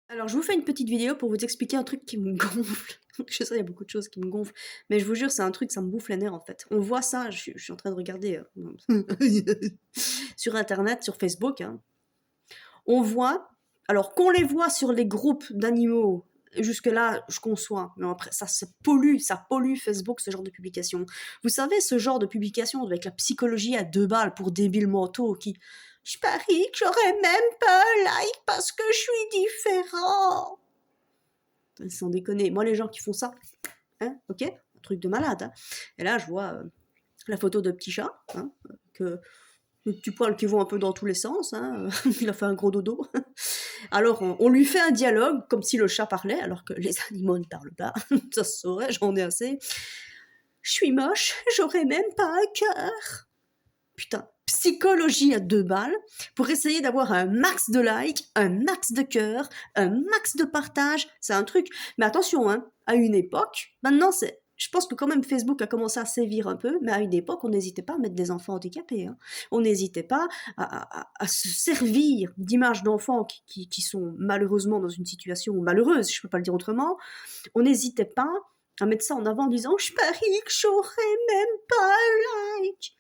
Alors, je vous fais une petite vidéo pour vous expliquer un truc qui me gonfle. Je sais, il y a beaucoup de choses qui me gonflent, mais je vous jure, c'est un truc, ça me bouffe les nerfs en fait. On voit ça, je suis en train de regarder sur internet, sur Facebook, hein. On voit, alors qu'on les voit sur les groupes d'animaux, jusque-là, je conçois, mais après, ça pollue Facebook, ce genre de publication. Vous savez, ce genre de publication avec la psychologie à 2 balles pour débiles mentaux qui. Je parie que j'aurais même pas un like parce que je suis différent. Sans déconner. Moi, les gens qui font ça, hein, ok, un truc de malade. Hein. Et là, je vois la photo de petit chat, hein, que le petit poil qui vont un peu dans tous les sens. Hein, il a fait un gros dodo. Alors, on lui fait un dialogue comme si le chat parlait, alors que les animaux ne parlent pas. Ça se saurait, j'en ai assez. Je suis moche, j'aurais même pas un cœur. Putain, psychologie à 2 balles pour essayer d'avoir un max de likes, un max de cœurs, un max de partage. C'est un truc. Mais attention, hein, à une époque, maintenant c'est. Je pense que quand même Facebook a commencé à sévir un peu, mais à une époque, on n'hésitait pas à mettre des enfants handicapés. Hein. On n'hésitait pas à se servir d'images d'enfants qui sont malheureusement dans une situation malheureuse, je ne peux pas le dire autrement. On n'hésitait pas à mettre ça en avant en disant « Je parie que j'aurais même pas un like ».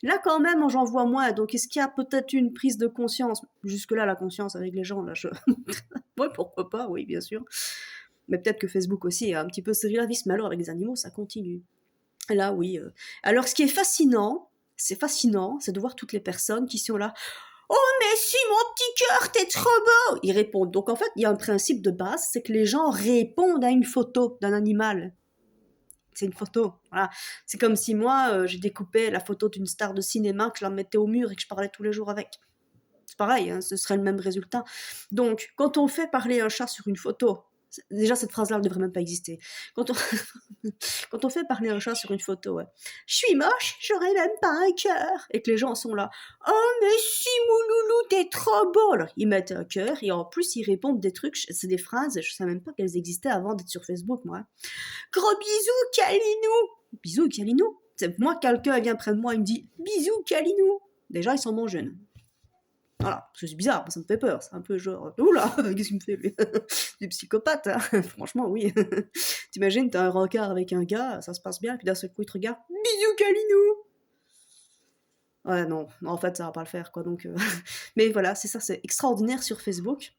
Là, quand même, j'en vois moins. Donc, est-ce qu'il y a peut-être une prise de conscience? Jusque-là, la conscience avec les gens, là, je. Ouais, pourquoi pas, oui, bien sûr. Mais peut-être que Facebook aussi a un petit peu serré la vis. Mais alors, avec les animaux, ça continue. Là, oui. Alors, ce qui est fascinant, c'est de voir toutes les personnes qui sont là. Oh, mais si, mon petit cœur, t'es trop beau! Ils répondent. Donc, en fait, il y a un principe de base, c'est que les gens répondent à une photo d'un animal. C'est une photo, voilà. C'est comme si moi, j'ai découpé la photo d'une star de cinéma, que je la mettais au mur et que je parlais tous les jours avec. C'est pareil, hein, ce serait le même résultat. Donc, quand on fait parler un chat sur une photo, déjà cette phrase-là ne devrait même pas exister. Quand on, quand on fait parler un chat sur une photo, ouais. Je suis moche, j'aurais même pas un cœur. Et que les gens sont là. Oh, mais si, mouloulou, t'es trop beau. Alors, ils mettent un cœur et en plus, ils répondent des trucs. C'est des phrases, je savais même pas qu'elles existaient avant d'être sur Facebook, moi. Gros bisous, Kalinou. Bisous, Kalinou. C'est moi, quelqu'un vient près de moi, il me dit bisous, Kalinou. Déjà, ils sont moins jeunes. Voilà, c'est bizarre, ça me fait peur, c'est un peu genre, oula, qu'est-ce qu'il me fait lui? Du psychopathe, hein. Franchement, oui. T'imagines, t'as un rencard avec un gars, ça se passe bien, puis d'un seul coup, il te regarde, bisous, Kalinou. Ouais, non, en fait, ça va pas le faire, quoi, donc. Mais voilà, c'est ça, c'est extraordinaire sur Facebook.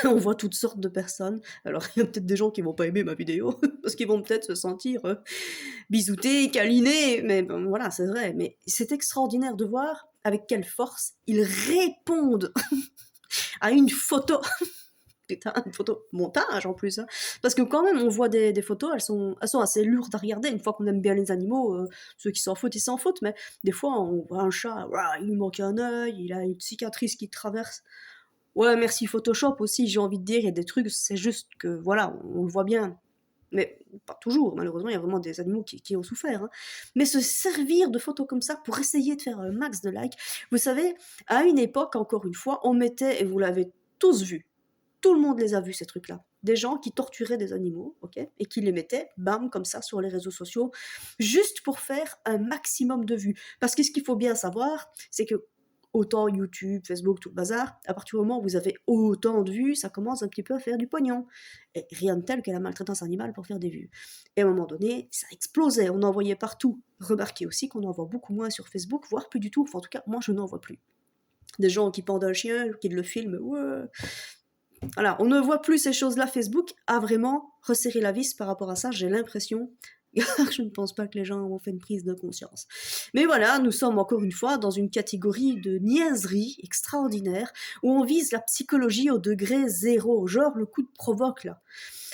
On voit toutes sortes de personnes. Alors, il y a peut-être des gens qui vont pas aimer ma vidéo, parce qu'ils vont peut-être se sentir bisoutés, câlinés, mais bon, voilà, c'est vrai. Mais c'est extraordinaire de voir avec quelle force ils répondent à une photo. Putain, une photo montage en plus. Hein. Parce que quand même, on voit des photos, elles sont assez lourdes à regarder. Une fois qu'on aime bien les animaux, ceux qui s'en foutent, ils s'en foutent. Mais des fois, on voit un chat, il lui manque un œil, il a une cicatrice qui traverse. Ouais, merci Photoshop aussi, j'ai envie de dire, il y a des trucs, c'est juste que, voilà, on le voit bien. Mais pas toujours, malheureusement, il y a vraiment des animaux qui ont souffert. Hein. Mais se servir de photos comme ça pour essayer de faire un max de likes, vous savez, à une époque, encore une fois, on mettait, et vous l'avez tous vu, tout le monde les a vus, ces trucs-là. Des gens qui torturaient des animaux, ok, et qui les mettaient, bam, comme ça, sur les réseaux sociaux, juste pour faire un maximum de vues. Parce que ce qu'il faut bien savoir, c'est que autant YouTube, Facebook, tout le bazar, à partir du moment où vous avez autant de vues, ça commence un petit peu à faire du pognon. Et rien de tel que la maltraitance animale pour faire des vues. Et à un moment donné, ça explosait, on en voyait partout. Remarquez aussi qu'on en voit beaucoup moins sur Facebook, voire plus du tout. Enfin, en tout cas, moi, je n'en vois plus. Des gens qui pendent un chien, qui le filment, ouais. Voilà, on ne voit plus ces choses-là. Facebook a vraiment resserré la vis par rapport à ça, j'ai l'impression. Je ne pense pas que les gens ont fait une prise de conscience. Mais voilà, nous sommes encore une fois dans une catégorie de niaiserie extraordinaire où on vise la psychologie au degré zéro, genre le coup de provoque là.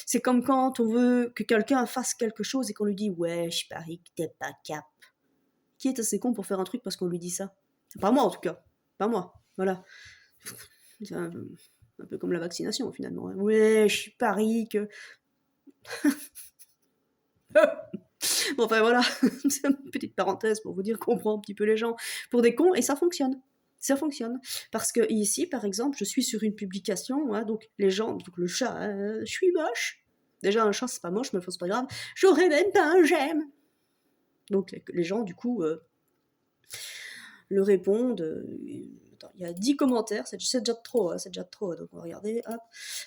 C'est comme quand on veut que quelqu'un fasse quelque chose et qu'on lui dit ouais, je parie que t'es pas cap. Qui est assez con pour faire un truc parce qu'on lui dit ça? Pas moi en tout cas, pas moi. Voilà. C'est un peu comme la vaccination finalement. Hein. Ouais, je parie que. Bon, enfin voilà, c'est une petite parenthèse pour vous dire qu'on prend un petit peu les gens pour des cons et ça fonctionne. Ça fonctionne. Parce que ici, par exemple, je suis sur une publication, hein, donc les gens, donc le chat, je suis moche. Déjà, un chat, c'est pas moche, mais c'est pas grave. J'aurais même pas un j'aime. Donc les gens, du coup, le répondent. attends, il y a 10 commentaires, c'est déjà trop, hein, c'est déjà trop. Donc on va regarder, hop.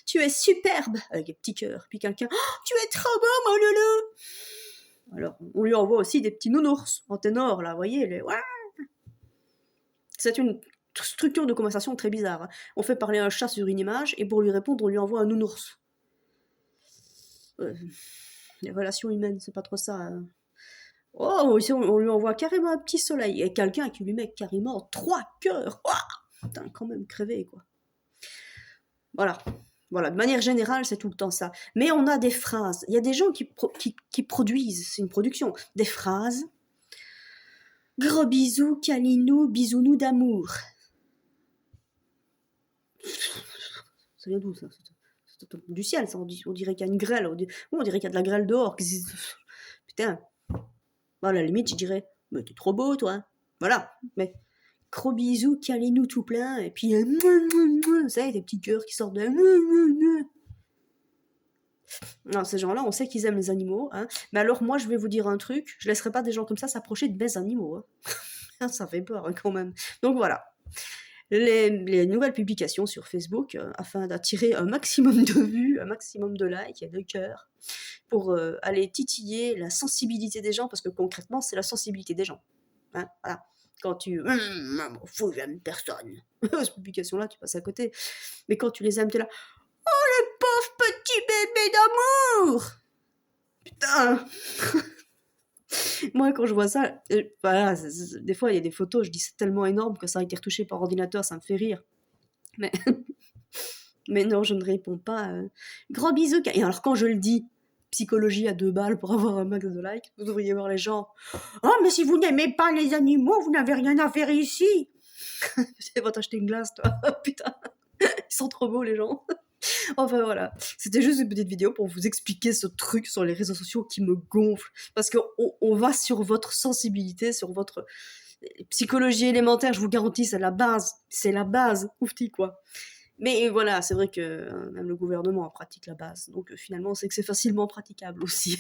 Tu es superbe, avec des petits cœurs. Puis quelqu'un, oh, tu es trop beau, mon loulou. Alors, on lui envoie aussi des petits nounours en ténor, là, vous voyez, les... Ouais. C'est une structure de conversation très bizarre. Hein. On fait parler un chat sur une image, et pour lui répondre, on lui envoie un nounours. Les relations humaines, c'est pas trop ça. Hein. Oh, ici, on lui envoie carrément un petit soleil. Et quelqu'un qui lui met carrément 3 cœurs. Oh, putain, quand même crevé, quoi. Voilà. Voilà, de manière générale, c'est tout le temps ça. Mais on a des phrases. Il y a des gens qui produisent, c'est une production, des phrases. Gros bisous, câlinou, bisounou d'amour. Ça vient d'où, ça? C'est du ciel, ça. On dirait qu'il y a une grêle. On dirait qu'il y a de la grêle dehors. Putain. À la limite, je dirais, mais t'es trop beau, toi. Voilà. Mais gros bisous, câlinou tout plein. Et puis, ça, des petits cœurs qui sortent de... Non, ces gens-là, on sait qu'ils aiment les animaux. Hein. Mais alors, moi, je vais vous dire un truc. Je laisserai pas des gens comme ça s'approcher de mes animaux. Hein. Ça fait peur, hein, quand même. Donc, voilà. Les nouvelles publications sur Facebook, afin d'attirer un maximum de vues, un maximum de likes et de cœurs, pour aller titiller la sensibilité des gens, parce que concrètement, c'est la sensibilité des gens. Hein, voilà. Quand tu... Fou, j'aime personne. Cette publication-là, tu passes à côté. Mais quand tu les aimes, t'es là... Oh, le pauvre petit bébé d'amour. Putain. Moi, quand je vois ça, voilà, des fois, il y a des photos, je dis c'est tellement énorme que ça a été retouché par ordinateur, ça me fait rire. Mais, mais non, je ne réponds pas. Gros bisous. Et alors, quand je le dis, psychologie à 2 balles pour avoir un max de likes, vous devriez voir les gens. Oh, mais si vous n'aimez pas les animaux, vous n'avez rien à faire ici. C'est va t'acheter une glace, toi. Putain, ils sont trop beaux, les gens. Enfin voilà, c'était juste une petite vidéo pour vous expliquer ce truc sur les réseaux sociaux qui me gonfle. Parce qu'on va sur votre sensibilité, sur votre psychologie élémentaire, je vous garantis, c'est la base, oufti quoi. Mais voilà, c'est vrai que même le gouvernement pratique la base, donc finalement c'est que c'est facilement praticable aussi.